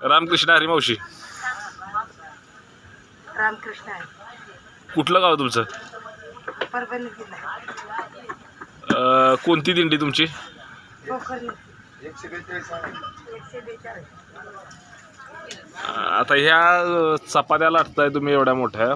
रामकृष्ण हरी मावशी. रामकृष्ण आहे. कुठलं गाव तुमचं? परभणी जिल्हा. कोणती दिंडी तुमची? पोखरणी. 142. आता ह्या चपात्या लाटताय तुम्ही एवढ्या मोठ्या,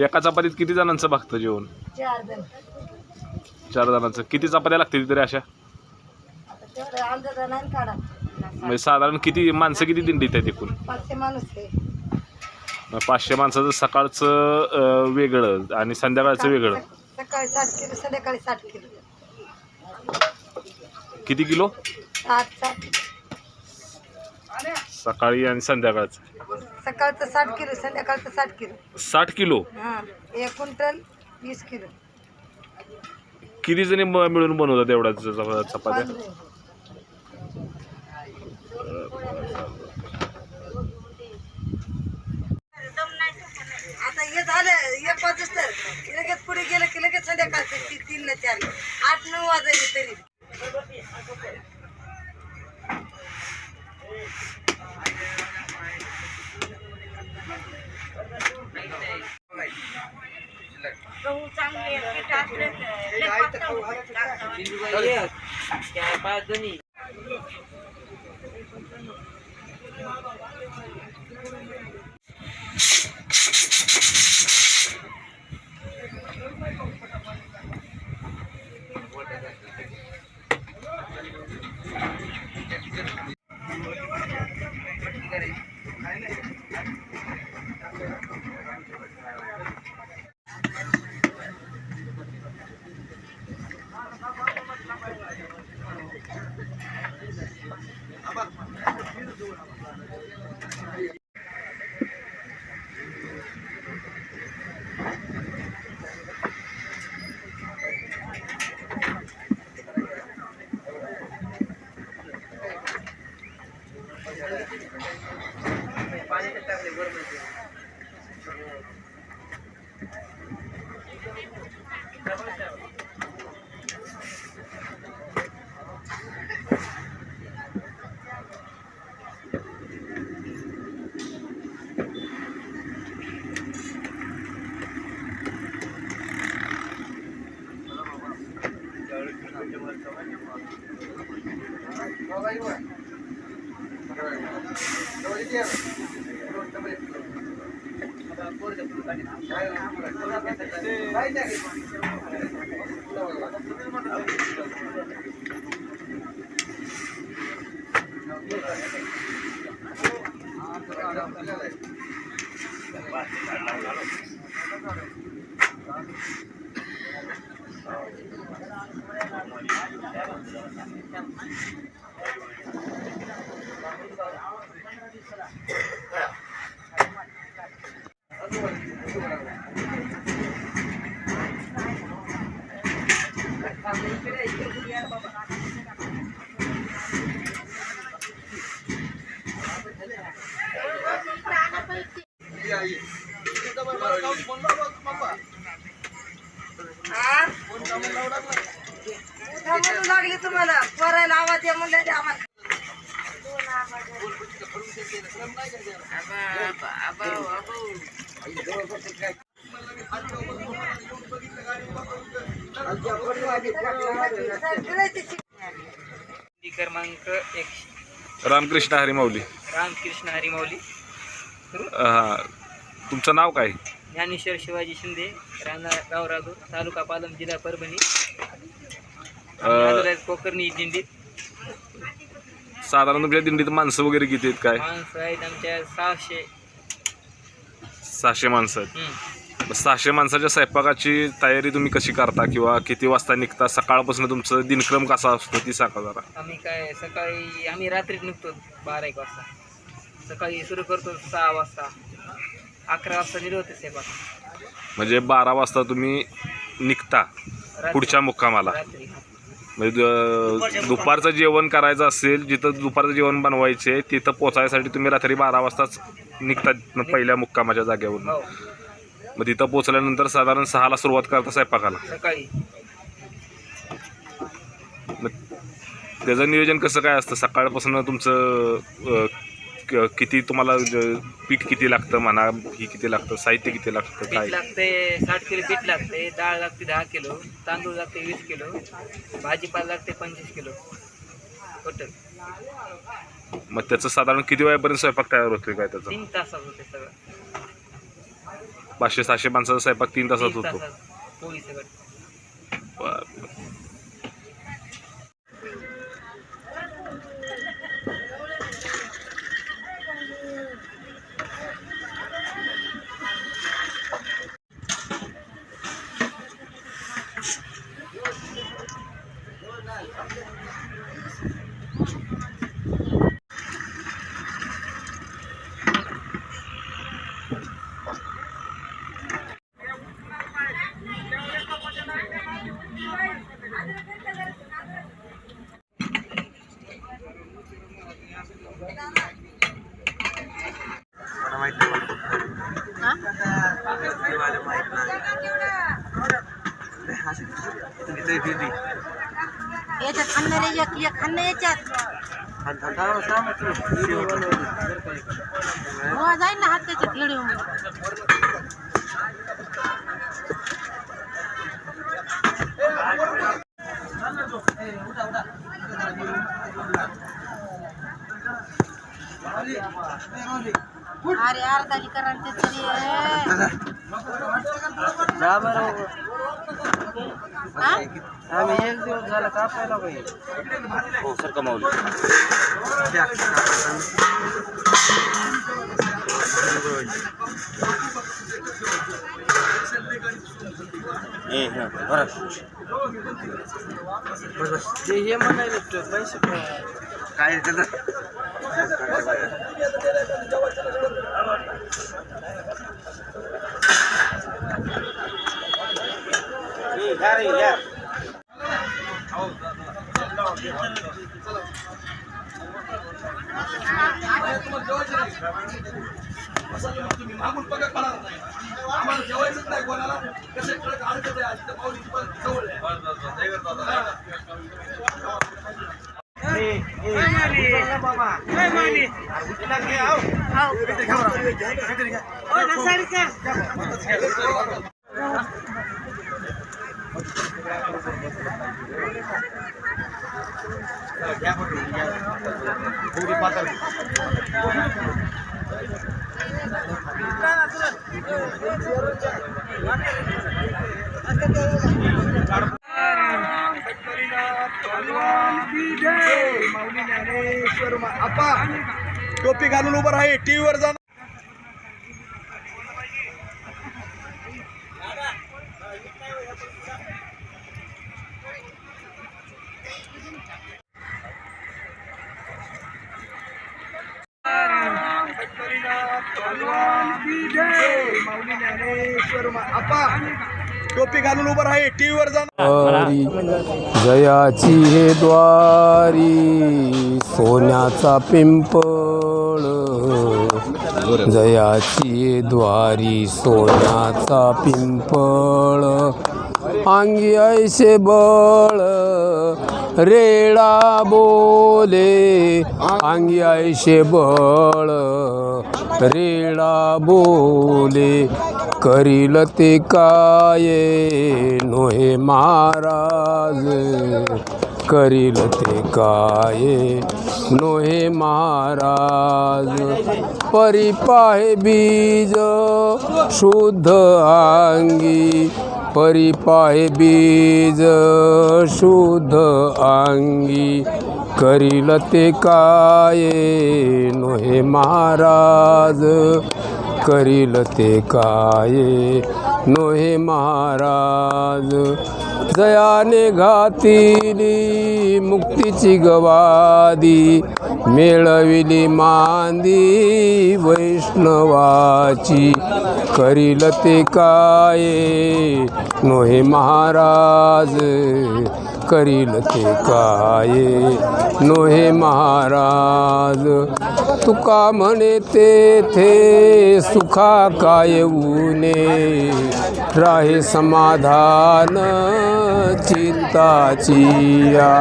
एका चपातीत किती जणांचं भागतं जेवण? 4 जण. 4 जणांचं. किती चपात्या लागतील तरी अशा? आता तेवढं अंदाजा नाही काढा. म्हणजे साधारण किती माणसं, किती दिंडीत आहेत एकूण? 500 माणूस आहे. 500 माणसाचं सकाळचं वेगळं आणि संध्याकाळचं वेगळं. सकाळी 60 किलो, संध्याकाळी 60 किलो. किती किलो? 60. सकाळी आणि संध्याकाळचं. सकाळचं 60 किलो, संध्याकाळचं 60 किलो. 60 किलो. हां, 1 क्विंटल 20 किलो. किती जणी मिळून बनवतात एवढ्या चपात्या? 5 जण. आता हे झालं 1 वाजता लगेच पुढे गेलं की लगेच संध्याकाळचं 3 ने 4 8-9 वाजले तरी. गहू चांगले पीठ असले लागली तुम्हाला करायला आवाज म्हणलं आम्हाला. क्रमांक 1. रामकृष्ण हरी माऊली. रामकृष्ण हरी माऊली. तुमचं नाव काय? ज्ञानेश्वर शिवाजी शिंदे, राहणार गावरागूर, तालुका पालम, जिल्हा परभणी. कोकर्णी दिंडीत. साधारण तुमच्या दिंडीत माणसं वगैरे किती आहेत काय? माणसं आहेत आमच्या 600 माणसं आहेत. 600 माणसाच्या स्वयंपाकाची तयारी तुम्ही कशी करता किंवा किती वाजता निघता? सकाळपासून तुमचं दिनक्रम कसा असतो ती सांगा जरा. आम्ही काय सकाळी आम्ही रात्रीत निघतो 12-1 वाजता. सकाळी सुरू करतो 6 वाजता. 11 वाजता निघतो स्वयंपाक. म्हणजे 12 वाजता तुम्ही निघता पुढच्या मुक्कामाला. रात्री. म्हणजे दुपारचं जेवण करायचं असेल, जिथं दुपारचं जेवण बनवायचे तिथं पोचायसाठी तुम्ही रात्री 12 वाजताच निघतात पहिल्या मुक्कामाच्या जागेवरून. हो. मग तिथं पोचल्यानंतर साधारण 6ला सुरुवात करता स्वयंपाकाला. सकाळी. त्याचं नियोजन कसं काय असतं? सकाळपासून तुमचं किती तुम्हाला पीठ किती लागतं म्हणा, ही किती लागतं, साहित्य किती लागतं, काय? पीठ लागते 60 किलो पीठ लागते, डाळ लागते 10 किलो, तांदूळ लागते 20 किलो, भाजीपाला लागते 25 किलो टोटल. मग त्याचं साधारण किती वेळापर्यंत स्वयंपाक तयार होतोय काय त्याचा? 3 तासात होते सगळं. 500-600 माणसाचा स्वयंपाक 3 तासात 3 होतो. तासात पोळी सगळं. बरं. याच्यात खाणार एक खाणं याच्यात जाईल ना हात त्याच्यात खेळून. अरे अर्धाली करा ते तरी आम्ही एक दिवस झाला कापायला पाहिजे. हो सर कमावली. हे म्हणाले पैसे काय टोपी घालून उभं राहा, टीव्हीवर जा. टोपी घालून उभं राहा, टीव्हीवर जा. जयाची हे द्वारी सोन्याचा पिंपळ, जयाची हे द्वारी सोन्याचा पिंपळ, अंगी ऐसे बळ रेळा बोले, अंगी ऐसे बळ रेळा बोले, करील ते काय नोहे महाराज, करील ते काय नोहे महाराज, परी पाहे बीज शुद्ध अंगी, परी पाहे बीज शुद्ध अंगी, करील ते काय नोहे महाराज, करील ते काय नोहे महाराज, जयाने घातिली मुक्तीची गवादी, मिळविली मांदी वैष्णवाची, करील ते काय नोहे महाराज, करील ते काय नोहे महाराज, तुका म्हणे तेथे सुखा काय ऊने, राहे समाधान चिंताची या,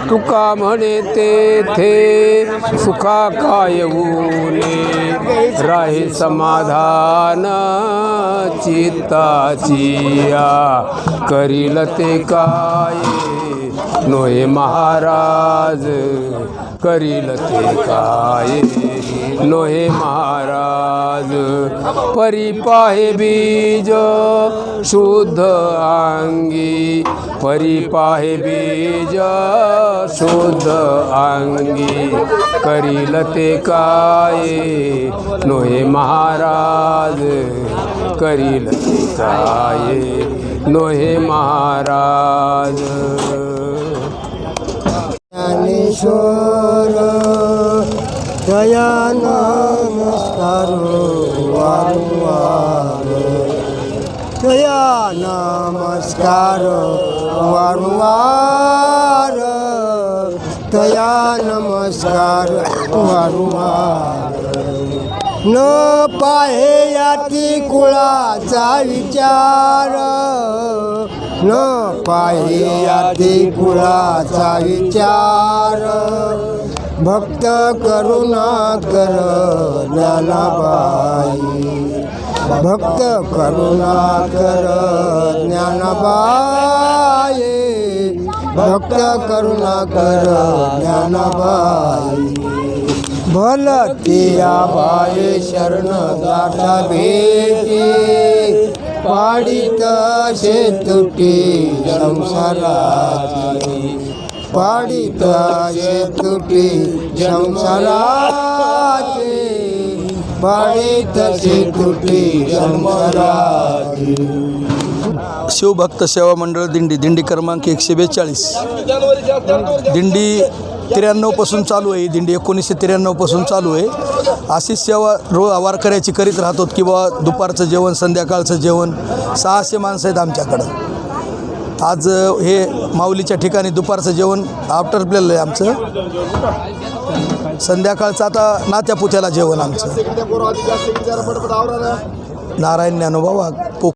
तुका म्हणे तेथे सुखा काय ऊने राहे समाधान चित्ताचिया करील ते काय नोहे महाराज करील ते काय नोहे महाराज परी पाहे बीज शुद्ध अंगी परी पाहे बीज शुद्ध अंगी करील ते काय नोहे महाराज करील ते काय नोहे महाराज ज्ञानेश्वर दया नमस्कार वारंवार दया नमस्कार वारंवार दया नमस्कार वारंवार न पाहे याती कुळाचा विचार न पाहे याती कुळाचा विचार भक्त करुणा कर ज्ञानाबाई भक्त करुणा कर ज्ञानाबाई भक्त करुणा कर ज्ञानाबाई भलतिया बाये शरण गाठा भेटी पाडित शेतुटी संसाराची पाडित शेतुटी संसाराची पाडित शेतुटी संसाराची. शिवभक्त सेवा मंडळ दिंडी क्रमांक 142 दिंडी 93 पासून चालू आहे. दिंडी 1993 पासून चालू आहे. अशीच सेवा वारकऱ्याची करीत राहतो की बा दुपारचं जेवण संध्याकाळचं जेवण 600 माणसं आहेत आमच्याकडं. आज हे माऊलीच्या ठिकाणी दुपारचं जेवण आफ्टर प्लेलं आहे आमचं. संध्याकाळचं आता नात्या पुत्याला जेवण आमचं. नारायण ज्ञानोबा वाघ